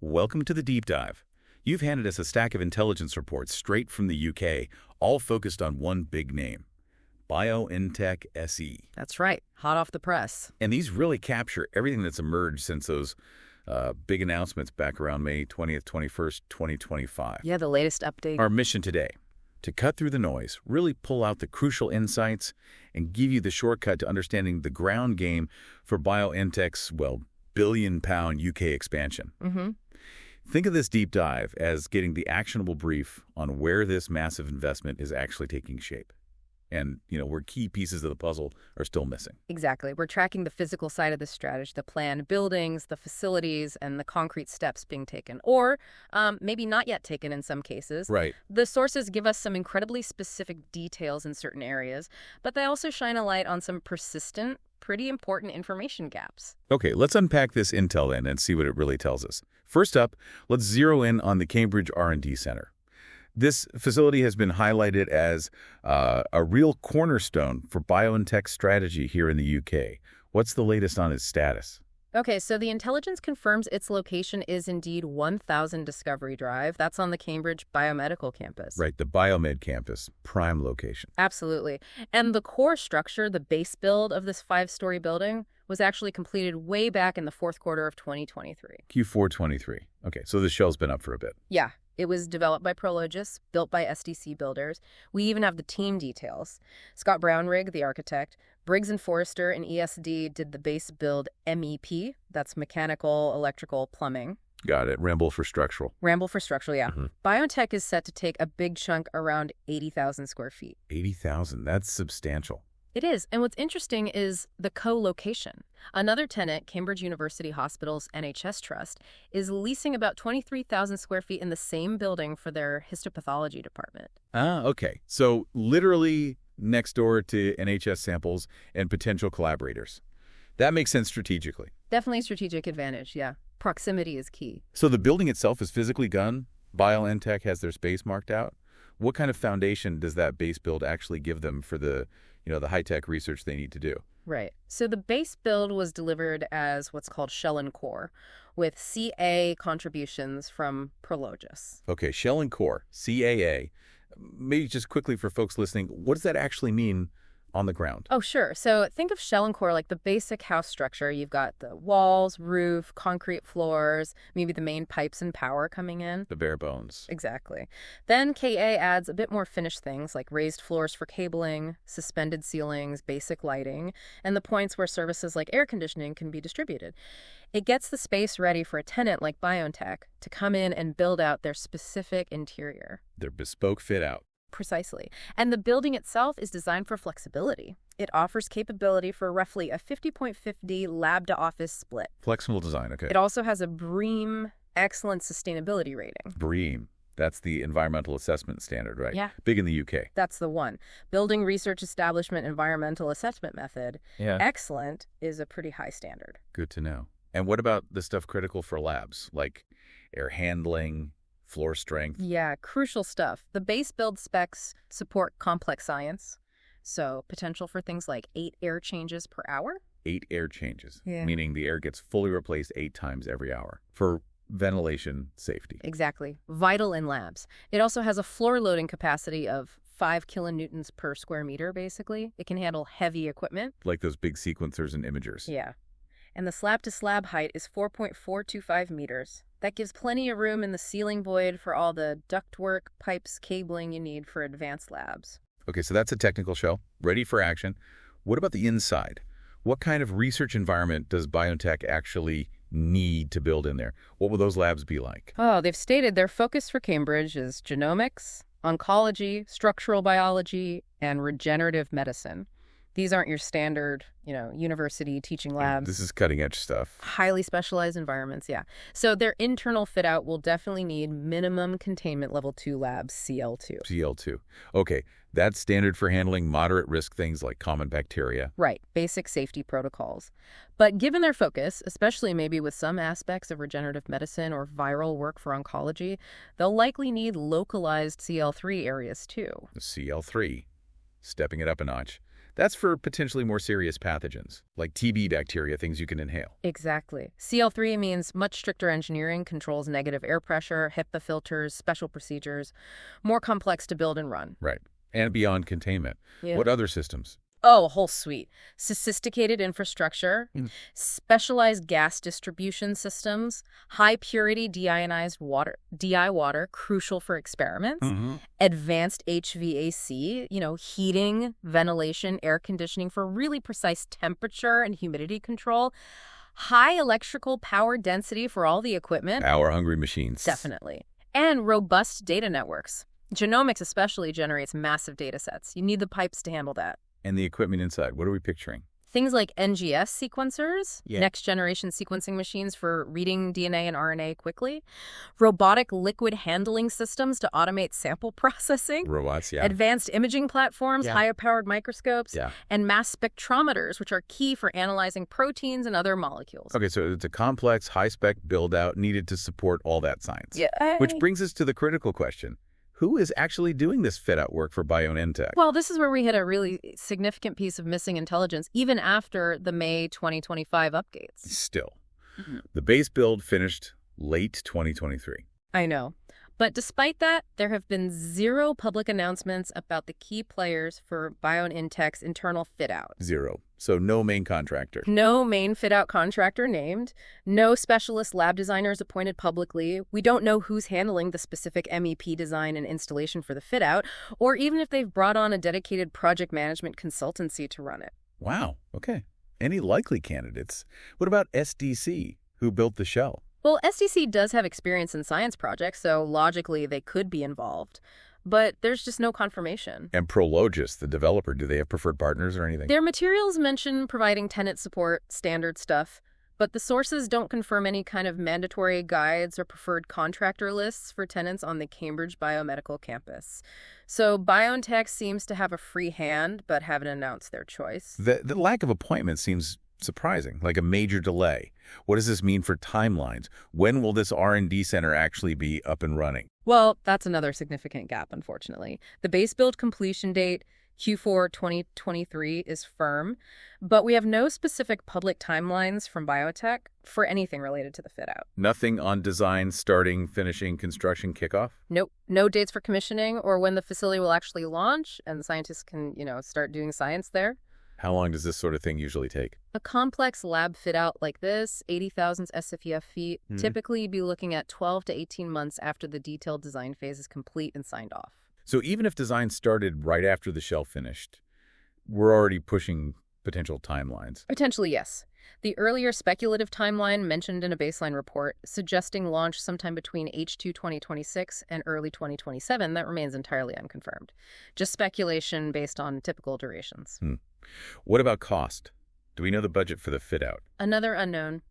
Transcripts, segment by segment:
Welcome to the Deep Dive. You've handed us a stack of intelligence reports straight from the UK, all focused on one big name, BioNTech SE. That's right, hot off the press. And these really capture everything that's emerged since those big announcements back around May 20th, 21st, 2025. Yeah, the latest update. Our mission today, to cut through the noise, really pull out the crucial insights, and give you the shortcut to understanding the ground game for BioNTech's, well, billion-pound UK expansion. Think of this deep dive as getting the actionable brief on where this massive investment is actually taking shape. And, where key pieces of the puzzle are still missing. Exactly. We're tracking the physical side of the strategy, the planned buildings, the facilities, and the concrete steps being taken. Or maybe not yet taken in some cases. Right. The sources give us some incredibly specific details in certain areas, but they also shine a light on some persistent, pretty important information gaps. Okay, let's unpack this intel then and see what it really tells us. First up, let's zero in on the Cambridge R&D Center. This facility has been highlighted as a real cornerstone for BioNTech's strategy here in the UK. What's the latest on its status? Okay, so the intelligence confirms its location is indeed 1000 Discovery Drive. That's on the Cambridge Biomedical campus. Right, the Biomed campus, prime location. Absolutely. And the core structure, the base build of this 5-story building, was actually completed way back in the fourth quarter of 2023. Q4 23. Okay, so the shell's been up for a bit. Yeah. It was developed by Prologis, built by SDC builders. We even have the team details. Scott Brownrigg, the architect, Briggs & Forrester and ESD did the base build MEP. That's mechanical, electrical, plumbing. Got it. Ramble for structural. Ramble for structural, yeah. BioNTech is set to take a big chunk around 80,000 square feet. 80,000. That's substantial. It is. And what's interesting is the co-location. Another tenant, Cambridge University Hospital's NHS Trust, is leasing about 23,000 square feet in the same building for their histopathology department. Ah, okay. So literally next door to NHS samples and potential collaborators. That makes sense strategically. Definitely a strategic advantage, yeah. Proximity is key. So the building itself is physically done? BioNTech has their space marked out? What kind of foundation does that base build actually give them for the the high-tech research they need to do? Right. So the base build was delivered as what's called shell and core, with CA contributions from Prologis. Okay, shell and core, CAA. Maybe just quickly for folks listening, what does that actually mean on the ground? Oh, sure. So think of shell and core like the basic house structure. You've got the walls, roof, concrete floors, maybe the main pipes and power coming in. The bare bones. Exactly. Then KA adds a bit more finished things like raised floors for cabling, suspended ceilings, basic lighting, and the points where services like air conditioning can be distributed. It gets the space ready for a tenant like BioNTech to come in and build out their specific interior. Their bespoke fit out. Precisely. And the building itself is designed for flexibility. It offers capability for roughly a 50-50 lab-to-office split. Flexible design, okay. It also has a BREEAM Excellent Sustainability Rating. BREEAM. That's the environmental assessment standard, right? Yeah. Big in the UK. That's the one. Building Research Establishment Environmental Assessment Method. Yeah. Excellent is a pretty high standard. Good to know. And what about the stuff critical for labs, like air handling, floor strength? Yeah, crucial stuff. The base build specs support complex science, so potential for things like 8 air changes per hour. 8 air changes, Yeah. meaning the air gets fully replaced 8 times every hour for ventilation safety. Exactly. Vital in labs. It also has a floor loading capacity of 5 kilonewtons per square meter, basically. It can handle heavy equipment. Like those big sequencers and imagers. Yeah. And the slab-to-slab height is 4.425 meters. That gives plenty of room in the ceiling void for all the ductwork, pipes, cabling you need for advanced labs. Okay, so that's a technical shell, ready for action. What about the inside? What kind of research environment does BioNTech actually need to build in there? What will those labs be like? Oh, they've stated their focus for Cambridge is genomics, oncology, structural biology, and regenerative medicine. These aren't your standard, university teaching labs. This is cutting-edge stuff. Highly specialized environments, yeah. So their internal fit-out will definitely need minimum containment level 2 labs, CL2. CL2. Okay, that's standard for handling moderate-risk things like common bacteria. Right, basic safety protocols. But given their focus, especially maybe with some aspects of regenerative medicine or viral work for oncology, they'll likely need localized CL3 areas too. CL3, stepping it up a notch. That's for potentially more serious pathogens, like TB bacteria, things you can inhale. Exactly. CL3 means much stricter engineering, controls negative air pressure, HEPA filters, special procedures, more complex to build and run. Right. And beyond containment. Yeah. What other systems? Oh, a whole suite. Sophisticated infrastructure, Mm. specialized gas distribution systems, high-purity deionized water, DI water, crucial for experiments, advanced HVAC, heating, ventilation, air conditioning for really precise temperature and humidity control, high electrical power density for all the equipment. Power-hungry machines. Definitely. And robust data networks. Genomics especially generates massive data sets. You need the pipes to handle that. And the equipment inside, what are we picturing? Things like NGS sequencers, Yeah. next-generation sequencing machines for reading DNA and RNA quickly, robotic liquid handling systems to automate sample processing, Robots, yeah. advanced imaging platforms, Yeah. higher-powered microscopes, Yeah. and mass spectrometers, which are key for analyzing proteins and other molecules. Okay, so it's a complex, high-spec build-out needed to support all that science. Yeah. Which brings us to the critical question. Who is actually doing this fit-out work for BioNTech? Well, this is where we hit a really significant piece of missing intelligence, even after the May 2025 updates. Still. The base build finished late 2023. I know. But despite that, there have been zero public announcements about the key players for BioNTech's internal fit-out. Zero. So no main contractor. No main fit-out contractor named. No specialist lab designers appointed publicly. We don't know who's handling the specific MEP design and installation for the fit-out, or even if they've brought on a dedicated project management consultancy to run it. Wow. Okay. Any likely candidates? What about SDC, who built the shell? Well, SDC does have experience in science projects, so logically they could be involved. But there's just no confirmation. And Prologis, the developer, do they have preferred partners or anything? Their materials mention providing tenant support, standard stuff, but the sources don't confirm any kind of mandatory guides or preferred contractor lists for tenants on the Cambridge Biomedical campus. So BioNTech seems to have a free hand, but haven't announced their choice. The lack of appointment seems surprising, like a major delay. What does this mean for timelines? When will this R&D center actually be up and running? Well, that's another significant gap, unfortunately. The base build completion date, Q4 2023, is firm, but we have no specific public timelines from BioNTech for anything related to the fit-out. Nothing on design, starting, finishing, construction, kickoff? Nope. No dates for commissioning or when the facility will actually launch and scientists can, start doing science there. How long does this sort of thing usually take? A complex lab fit-out like this, 80,000 SFEF feet, typically you'd be looking at 12 to 18 months after the detailed design phase is complete and signed off. So even if design started right after the shell finished, we're already pushing potential timelines. Potentially, yes. The earlier speculative timeline mentioned in a baseline report, suggesting launch sometime between H2 2026 and early 2027, that remains entirely unconfirmed. Just speculation based on typical durations. What about cost? Do we know the budget for the fit-out? Another unknown.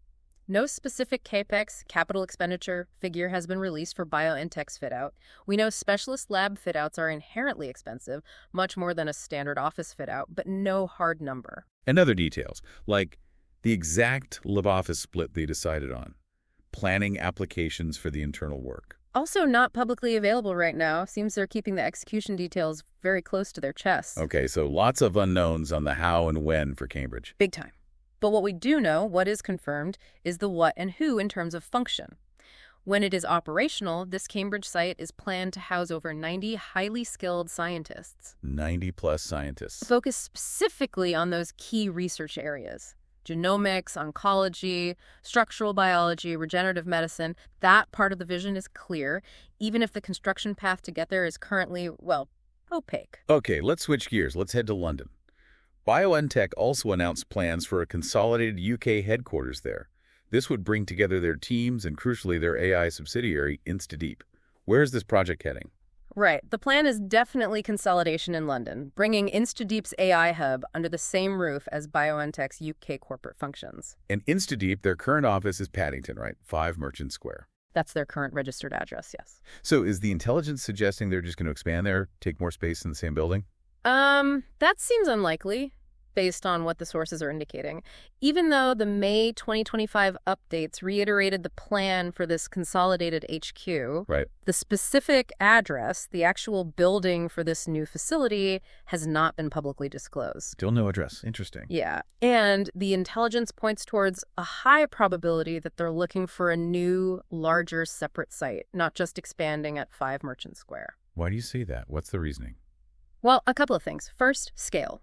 No specific CAPEX, capital expenditure, figure has been released for BioNTech's fit-out. We know specialist lab fit-outs are inherently expensive, much more than a standard office fit-out, but no hard number. And other details, like the exact lab-office split they decided on, planning applications for the internal work. Also not publicly available right now. Seems they're keeping the execution details very close to their chests. Okay, so lots of unknowns on the how and when for Cambridge. Big time. But what we do know, what is confirmed, is the what and who in terms of function. When it is operational, this Cambridge site is planned to house over 90 highly skilled scientists. 90-plus scientists. Focus specifically on those key research areas. Genomics, oncology, structural biology, regenerative medicine. That part of the vision is clear, even if the construction path to get there is currently, opaque. Okay, let's switch gears. Let's head to London. BioNTech also announced plans for a consolidated UK headquarters there. This would bring together their teams and, crucially, their AI subsidiary, InstaDeep. Where is this project heading? Right. The plan is definitely consolidation in London, bringing InstaDeep's AI hub under the same roof as BioNTech's UK corporate functions. And InstaDeep, their current office is Paddington, right? 5 Merchant Square. That's their current registered address, yes. So is the intelligence suggesting they're just going to expand there, take more space in the same building? That seems unlikely. based on what the sources are indicating. Even though the May 2025 updates reiterated the plan for this consolidated HQ, Right. the specific address, the actual building for this new facility, has not been publicly disclosed. Still no address. Interesting. Yeah, and the intelligence points towards a high probability that they're looking for a new, larger, separate site, not just expanding at 5 Merchant Square. Why do you say that? What's the reasoning? Well, a couple of things. First, scale.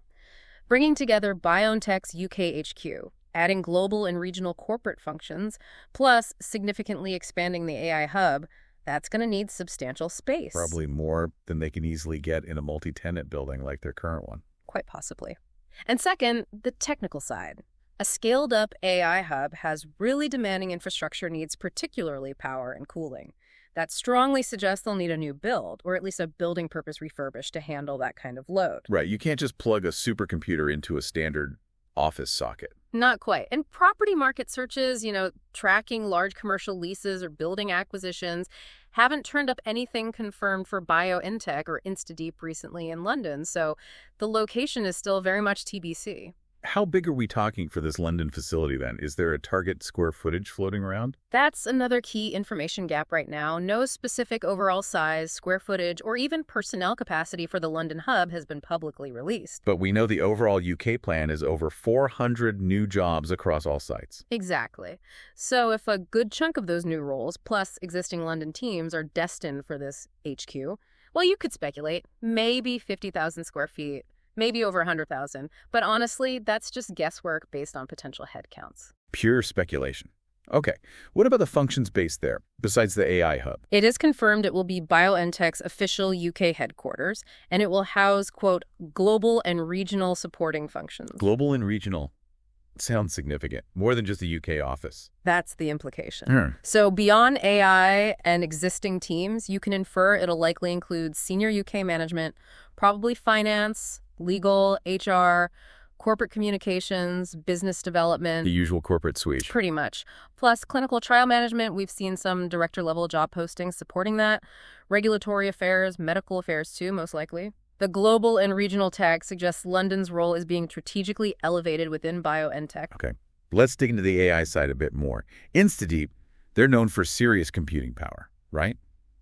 Bringing together BioNTech's UK HQ, adding global and regional corporate functions, plus significantly expanding the AI hub, that's going to need substantial space. Probably more than they can easily get in a multi-tenant building like their current one. Quite possibly. And second, the technical side. A scaled-up AI hub has really demanding infrastructure needs, particularly power and cooling. That strongly suggests they'll need a new build, or at least a building purpose refurbished to handle that kind of load. Right. You can't just plug a supercomputer into a standard office socket. Not quite. And property market searches, tracking large commercial leases or building acquisitions, haven't turned up anything confirmed for BioNTech or InstaDeep recently in London, so the location is still very much TBC. How big are we talking for this London facility then? Is there a target square footage floating around? That's another key information gap right now. No specific overall size, square footage, or even personnel capacity for the London hub has been publicly released. But we know the overall UK plan is over 400 new jobs across all sites. Exactly. So if a good chunk of those new roles, plus existing London teams, are destined for this HQ, well, you could speculate, maybe 50,000 square feet. Maybe over 100,000. But honestly, that's just guesswork based on potential headcounts. Pure speculation. Okay. What about the functions based there, besides the AI hub? It is confirmed it will be BioNTech's official UK headquarters, and it will house, quote, global and regional supporting functions. Global and regional. Sounds significant. More than just a UK office. That's the implication. So beyond AI and existing teams, you can infer it'll likely include senior UK management, probably finance, legal, HR, corporate communications, business development. The usual corporate suite. Pretty much. Plus clinical trial management. We've seen some director-level job postings supporting that. Regulatory affairs, medical affairs too, most likely. The global and regional tag suggests London's role is being strategically elevated within BioNTech. Okay. Let's dig into the AI side a bit more. InstaDeep, they're known for serious computing power, right?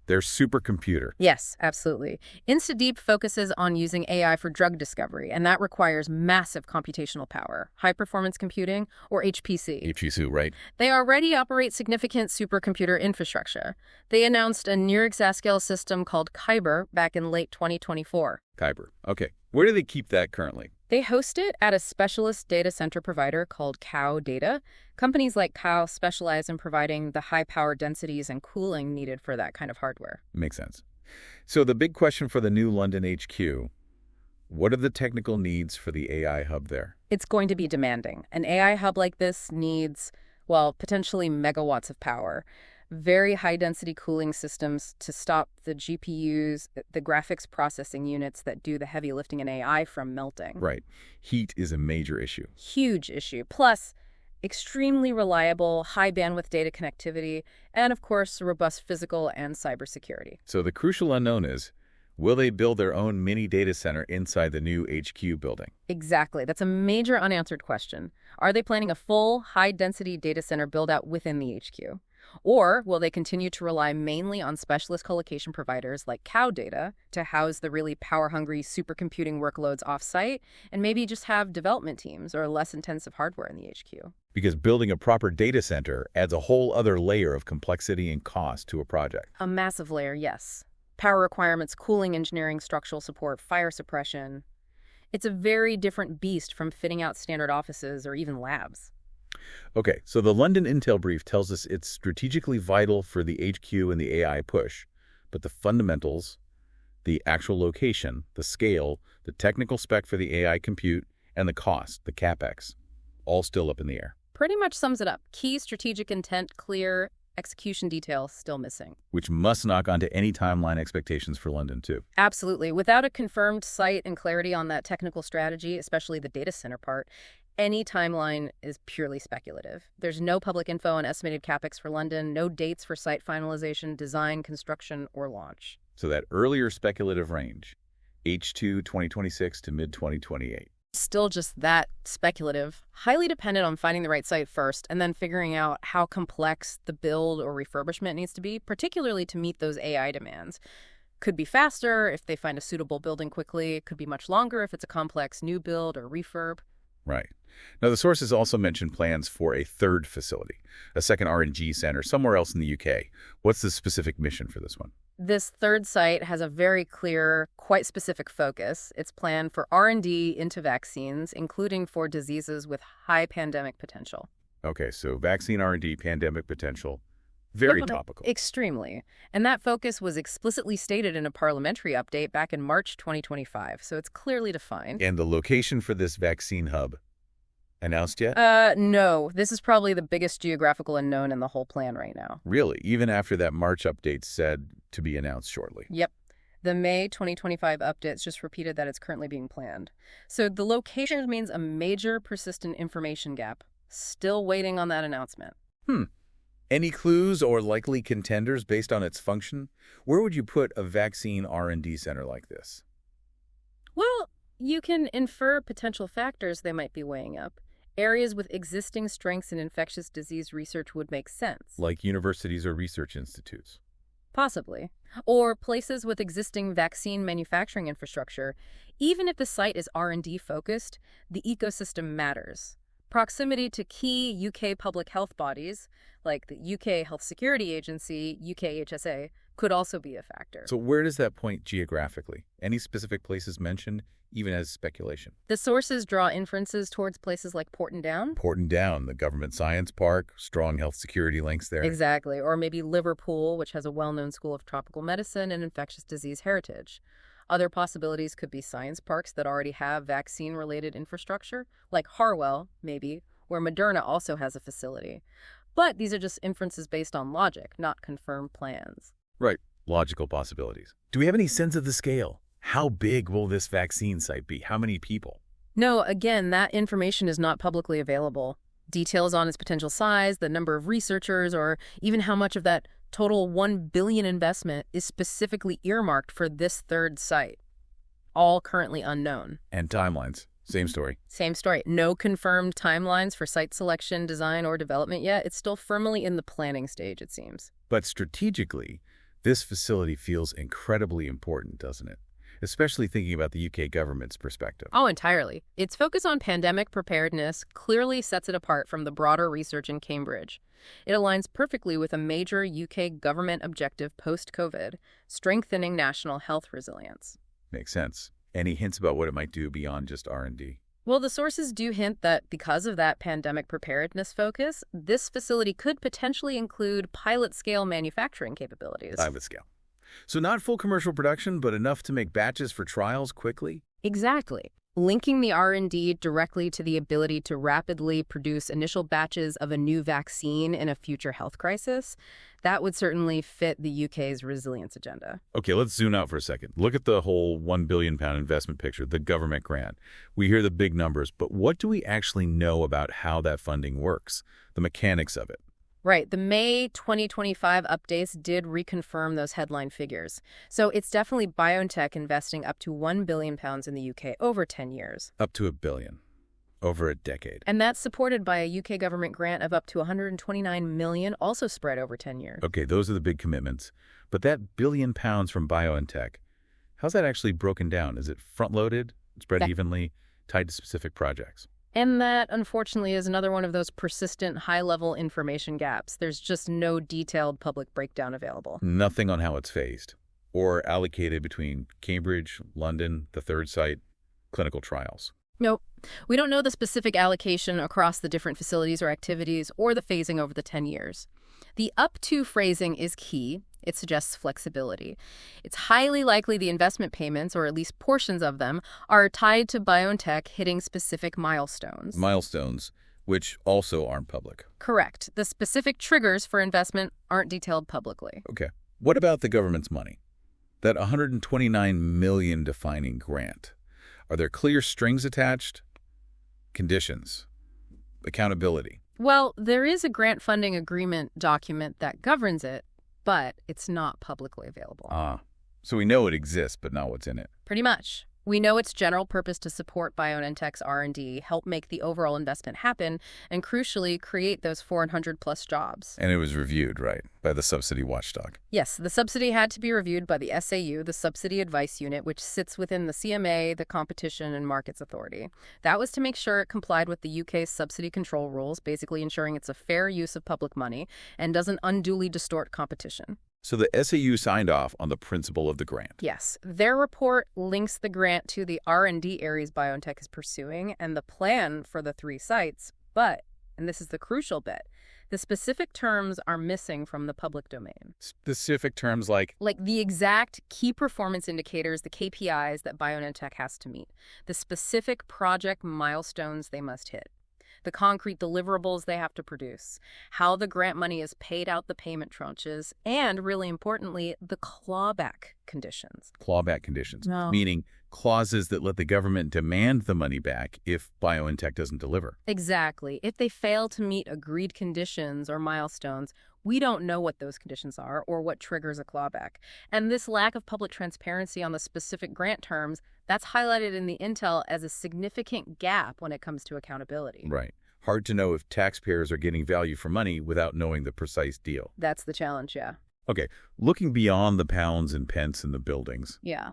Their supercomputer. Yes, absolutely. InstaDeep focuses on using AI for drug discovery, and that requires massive computational power, high-performance computing, or HPC. HPC, right? They already operate significant supercomputer infrastructure. They announced a near-exascale system called Kyber back in late 2024. Kyber. Okay. Where do they keep that currently? They host it at a specialist data center provider called Cow Data. Companies like Cow specialize in providing the high power densities and cooling needed for that kind of hardware. Makes sense. So the big question for the new London HQ, what are the technical needs for the AI hub there? It's going to be demanding. An AI hub like this needs, well, potentially megawatts of power. Very high-density cooling systems to stop the GPUs, the graphics processing units that do the heavy lifting in AI from melting. Right. Heat is a major issue. Huge issue. Plus, extremely reliable, high-bandwidth data connectivity, and, of course, robust physical and cybersecurity. So the crucial unknown is, will they build their own mini data center inside the new HQ building? Exactly. That's a major unanswered question. Are they planning a full, high-density data center build-out within the HQ? Or will they continue to rely mainly on specialist colocation providers like Cow Data to house the really power-hungry supercomputing workloads off-site and maybe just have development teams or less intensive hardware in the HQ? Because building a proper data center adds a whole other layer of complexity and cost to a project. A massive layer, yes. Power requirements, cooling engineering, structural support, fire suppression. It's a very different beast from fitting out standard offices or even labs. Okay, so the London Intel brief tells us it's strategically vital for the HQ and the AI push, but the fundamentals, the actual location, the scale, the technical spec for the AI compute, and the cost, the CapEx, all still up in the air. Pretty much sums it up. Key strategic intent, clear, execution details still missing. Which must knock onto any timeline expectations for London, too. Absolutely. Without a confirmed site and clarity on that technical strategy, especially the data center part, any timeline is purely speculative. There's no public info on estimated CapEx for London, no dates for site finalization, design, construction, or launch. So that earlier speculative range, H2 2026 to mid-2028. Still just that speculative, highly dependent on finding the right site first and then figuring out how complex the build or refurbishment needs to be, particularly to meet those AI demands. Could be faster if they find a suitable building quickly. It could be much longer if it's a complex new build or refurb. Right. Now, the sources also mentioned plans for a third facility, a second R&D center somewhere else in the UK. What's the specific mission for this one? This third site has a very clear, quite specific focus. It's planned for R&D into vaccines, including for diseases with high pandemic potential. Okay, so vaccine R&D, pandemic potential, very topical. Extremely. And that focus was explicitly stated in a parliamentary update back in March 2025, so it's clearly defined. And the location for this vaccine hub, announced yet? No. This is probably the biggest geographical unknown in the whole plan right now. Really? Even after that March update said to be announced shortly? Yep. The May 2025 updates just repeated that it's currently being planned. So the location means a major persistent information gap. Still waiting on that announcement. Any clues or likely contenders based on its function? Where would you put a vaccine R&D center like this? Well, you can infer potential factors they might be weighing up. Areas with existing strengths in infectious disease research would make sense. Like universities or research institutes? Possibly. Or places with existing vaccine manufacturing infrastructure. Even if the site is R&D focused, the ecosystem matters. Proximity to key UK public health bodies, like the UK Health Security Agency, UKHSA, could also be a factor. So where does that point geographically? Any specific places mentioned, even as speculation? The sources draw inferences towards places like Porton Down. Porton Down, the government science park, strong health security links there. Exactly. Or maybe Liverpool, which has a well-known school of tropical medicine and infectious disease heritage. Other possibilities could be science parks that already have vaccine-related infrastructure, like Harwell, maybe, where Moderna also has a facility. But these are just inferences based on logic, not confirmed plans. Right. Logical possibilities. Do we have any sense of the scale? How big will this vaccine site be? How many people? No, again, that information is not publicly available. Details on its potential size, the number of researchers, or even how much of that total 1 billion investment is specifically earmarked for this third site. All currently unknown. And timelines. Same story. Same story. No confirmed timelines for site selection, design, or development yet. It's still firmly in the planning stage, it seems. But strategically, this facility feels incredibly important, doesn't it? Especially thinking about the UK government's perspective. Oh, entirely. Its focus on pandemic preparedness clearly sets it apart from the broader research in Cambridge. It aligns perfectly with a major UK government objective post-COVID, strengthening national health resilience. Makes sense. Any hints about what it might do beyond just R&D? Well, the sources do hint that because of that pandemic preparedness focus, this facility could potentially include pilot-scale manufacturing capabilities. Pilot scale. So not full commercial production, but enough to make batches for trials quickly? Exactly. Linking the R&D directly to the ability to rapidly produce initial batches of a new vaccine in a future health crisis, that would certainly fit the UK's resilience agenda. Okay, let's zoom out for a second. Look at the whole £1 billion investment picture, the government grant. We hear the big numbers, but what do we actually know about how that funding works, the mechanics of it? Right. The May 2025 updates did reconfirm those headline figures. So it's definitely BioNTech investing up to £1 billion in the UK over 10 years. Up to £1 billion. Over a decade. And that's supported by a UK government grant of up to £129 million, also spread over 10 years. Okay, those are the big commitments. But that £1 billion from BioNTech, how's that actually broken down? Is it front-loaded, spread evenly, tied to specific projects? And that, unfortunately, is another one of those persistent high-level information gaps. There's just no detailed public breakdown available. Nothing on how it's phased or allocated between Cambridge, London, the third site, clinical trials. Nope. We don't know the specific allocation across the different facilities or activities or the phasing over the 10 years. The up to phrasing is key. It suggests flexibility. It's highly likely the investment payments, or at least portions of them, are tied to BioNTech hitting specific milestones. Milestones, which also aren't public. Correct. The specific triggers for investment aren't detailed publicly. Okay. What about the government's money? That $129 million defining grant. Are there clear strings attached? Conditions? Accountability? Well, there is a grant funding agreement document that governs it, but it's not publicly available. So we know it exists, but not what's in it. Pretty much. We know its general purpose to support BioNTech's R&D, help make the overall investment happen, and crucially, create those 400-plus jobs. And it was reviewed, right, by the subsidy watchdog. Yes, the subsidy had to be reviewed by the SAU, the Subsidy Advice Unit, which sits within the CMA, the Competition and Markets Authority. That was to make sure it complied with the UK's subsidy control rules, basically ensuring it's a fair use of public money and doesn't unduly distort competition. So the SAU signed off on the principle of the grant. Yes. Their report links the grant to the R&D areas BioNTech is pursuing and the plan for the 3 sites, but, and this is the crucial bit, the specific terms are missing from the public domain. Specific terms like? Like the exact key performance indicators, the KPIs that BioNTech has to meet, the specific project milestones they must hit, the concrete deliverables they have to produce, how the grant money is paid out the payment tranches, and, really importantly, the clawback conditions. Clawback conditions, No. meaning clauses that let the government demand the money back if BioNTech doesn't deliver. Exactly. If they fail to meet agreed conditions or milestones, we don't know what those conditions are or what triggers a clawback. And this lack of public transparency on the specific grant terms, that's highlighted in the intel as a significant gap when it comes to accountability. Right. Hard to know if taxpayers are getting value for money without knowing the precise deal. That's the challenge, yeah. Okay, looking beyond the pounds and pence in the buildings, Yeah.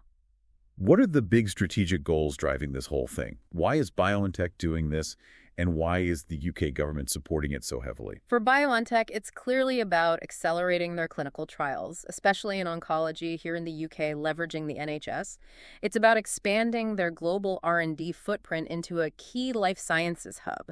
what are the big strategic goals driving this whole thing? Why is BioNTech doing this, and why is the UK government supporting it so heavily? For BioNTech, it's clearly about accelerating their clinical trials, especially in oncology here in the UK, leveraging the NHS. It's about expanding their global R&D footprint into a key life sciences hub.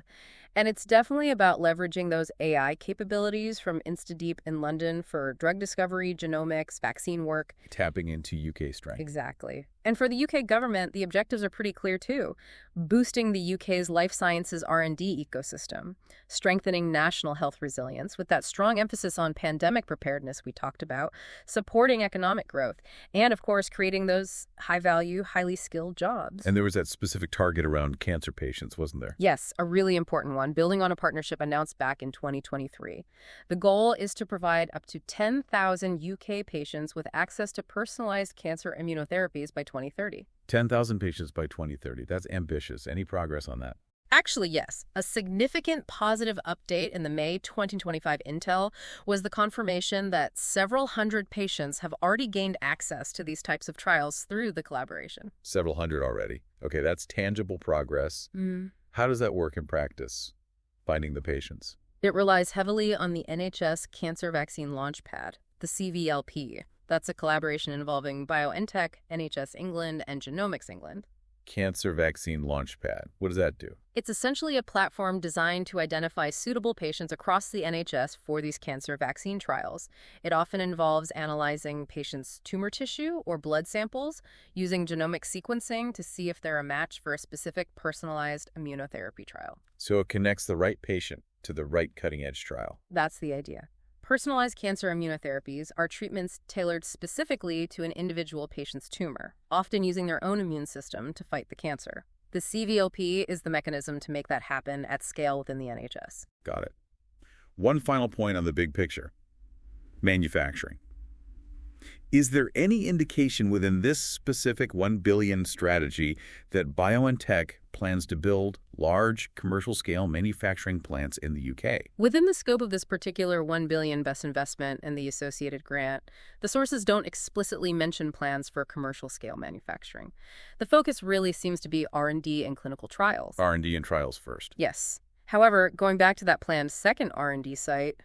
And it's definitely about leveraging those AI capabilities from InstaDeep in London for drug discovery, genomics, vaccine work. Tapping into UK strength. Exactly. And for the UK government, the objectives are pretty clear too. Boosting the UK's life sciences R&D ecosystem, strengthening national health resilience with that strong emphasis on pandemic preparedness we talked about, supporting economic growth, and of course, creating those high-value, highly skilled jobs. And there was that specific target around cancer patients, wasn't there? Yes, a really important one, building on a partnership announced back in 2023. The goal is to provide up to 10,000 UK patients with access to personalized cancer immunotherapies by 2030. 10,000 patients by 2030. That's ambitious. Any progress on that? Actually, yes. A significant positive update in the May 2025 intel was the confirmation that several hundred patients have already gained access to these types of trials through the collaboration. Several hundred already. Okay, that's tangible progress. How does that work in practice, finding the patients? It relies heavily on the NHS Cancer Vaccine Launchpad, the CVLP. That's a collaboration involving BioNTech, NHS England, and Genomics England. Cancer Vaccine Launchpad. What does that do? It's essentially a platform designed to identify suitable patients across the NHS for these cancer vaccine trials. It often involves analyzing patients' tumor tissue or blood samples using genomic sequencing to see if they're a match for a specific personalized immunotherapy trial. So it connects the right patient to the right cutting-edge trial. That's the idea. Personalized cancer immunotherapies are treatments tailored specifically to an individual patient's tumor, often using their own immune system to fight the cancer. The CVLP is the mechanism to make that happen at scale within the NHS. Got it. One final point on the big picture. Manufacturing. Is there any indication within this specific 1 billion strategy that BioNTech plans to build large commercial-scale manufacturing plants in the UK? Within the scope of this particular 1 billion best investment and the associated grant, the sources don't explicitly mention plans for commercial-scale manufacturing. The focus really seems to be R&D and clinical trials. R&D and trials first. Yes. However, going back to that planned second R&D site,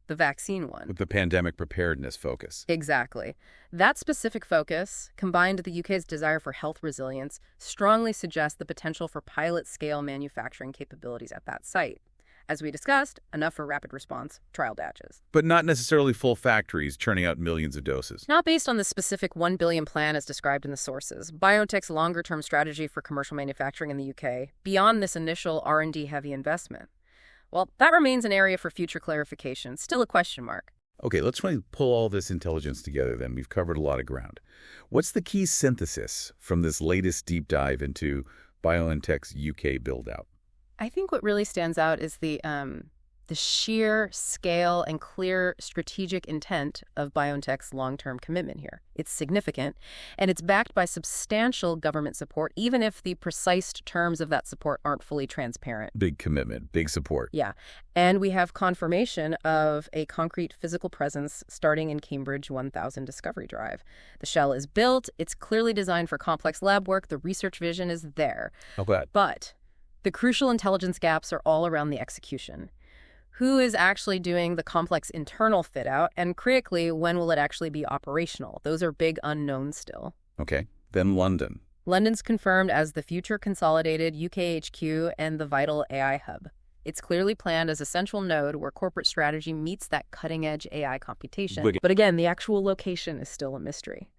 the vaccine one. With the pandemic preparedness focus. Exactly. That specific focus, combined with the UK's desire for health resilience, strongly suggests the potential for pilot-scale manufacturing capabilities at that site. As we discussed, enough for rapid response trial batches. But not necessarily full factories churning out millions of doses. Not based on the specific 1 billion plan as described in the sources. BioNTech's longer-term strategy for commercial manufacturing in the UK, beyond this initial R&D heavy investment. Well, that remains an area for future clarification, still a question mark. Okay, let's try to pull all this intelligence together then. We've covered a lot of ground. What's the key synthesis from this latest deep dive into BioNTech's UK build-out? I think what really stands out is the The sheer scale and clear strategic intent of BioNTech's long-term commitment here. It's significant, and it's backed by substantial government support, even if the precise terms of that support aren't fully transparent. Big commitment, big support. Yeah, and we have confirmation of a concrete physical presence starting in Cambridge 1000 Discovery Drive. The shell is built, it's clearly designed for complex lab work, the research vision is there. How glad. But the crucial intelligence gaps are all around the execution. Who is actually doing the complex internal fit-out, and critically, when will it actually be operational? Those are big unknowns still. Okay, then London. London's confirmed as the future consolidated UK HQ and the vital AI hub. It's clearly planned as a central node where corporate strategy meets that cutting-edge AI computation. But again, the actual location is still a mystery.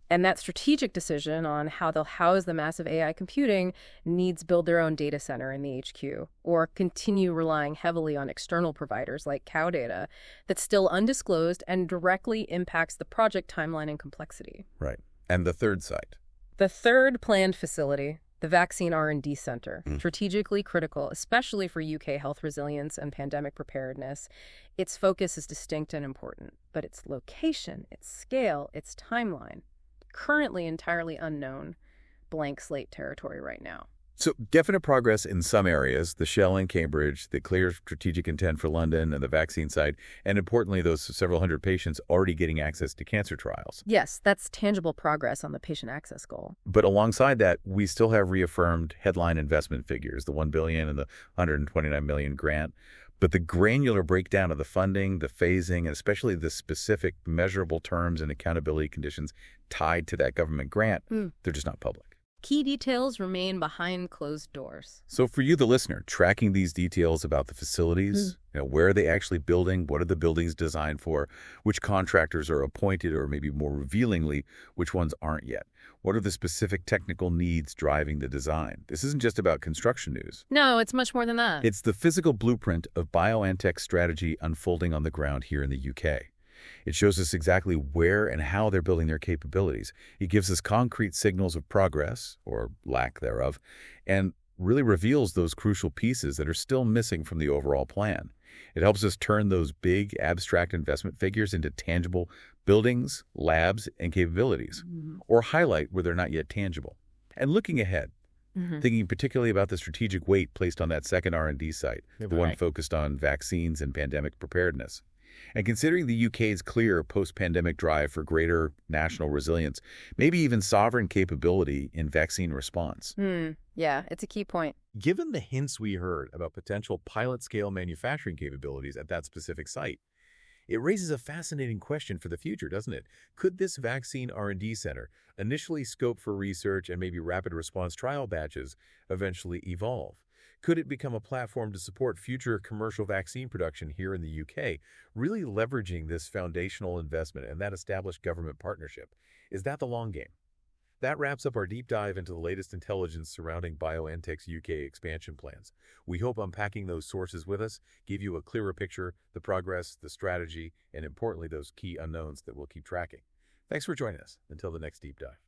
And that strategic decision on how they'll house the massive AI computing needs build their own data center in the HQ or continue relying heavily on external providers like cow data that's still undisclosed and directly impacts the project timeline and complexity. Right. And the third site. The third planned facility, the Vaccine R&D Center, strategically critical, especially for UK health resilience and pandemic preparedness. Its focus is distinct and important, but its location, its scale, its timeline, currently entirely unknown, blank slate territory right now. So definite progress in some areas, the shell in Cambridge, the clear strategic intent for London and the vaccine site, and importantly, those several hundred patients already getting access to cancer trials. Yes, that's tangible progress on the patient access goal. But alongside that, we still have reaffirmed headline investment figures, the 1 billion and the 129 million grant. But the granular breakdown of the funding, the phasing, and especially the specific measurable terms and accountability conditions tied to that government grant, they're just not public. Key details remain behind closed doors. So for you, the listener, tracking these details about the facilities, where are they actually building, what are the buildings designed for, which contractors are appointed, or maybe more revealingly, which ones aren't yet? What are the specific technical needs driving the design? This isn't just about construction news. No, it's much more than that. It's the physical blueprint of BioNTech's strategy unfolding on the ground here in the UK. It shows us exactly where and how they're building their capabilities. It gives us concrete signals of progress, or lack thereof, and really reveals those crucial pieces that are still missing from the overall plan. It helps us turn those big, abstract investment figures into tangible buildings, labs, and capabilities, or highlight where they're not yet tangible. And looking ahead, thinking particularly about the strategic weight placed on that second R&D site, the one focused on vaccines and pandemic preparedness. And considering the UK's clear post-pandemic drive for greater national resilience, maybe even sovereign capability in vaccine response. Yeah, it's a key point. Given the hints we heard about potential pilot-scale manufacturing capabilities at that specific site, it raises a fascinating question for the future, doesn't it? Could this vaccine R&D center, initially scoped for research and maybe rapid response trial batches, eventually evolve? Could it become a platform to support future commercial vaccine production here in the UK, really leveraging this foundational investment and that established government partnership? Is that the long game? That wraps up our deep dive into the latest intelligence surrounding BioNTech's UK expansion plans. We hope unpacking those sources with us give you a clearer picture, the progress, the strategy, and importantly, those key unknowns that we'll keep tracking. Thanks for joining us. Until the next deep dive.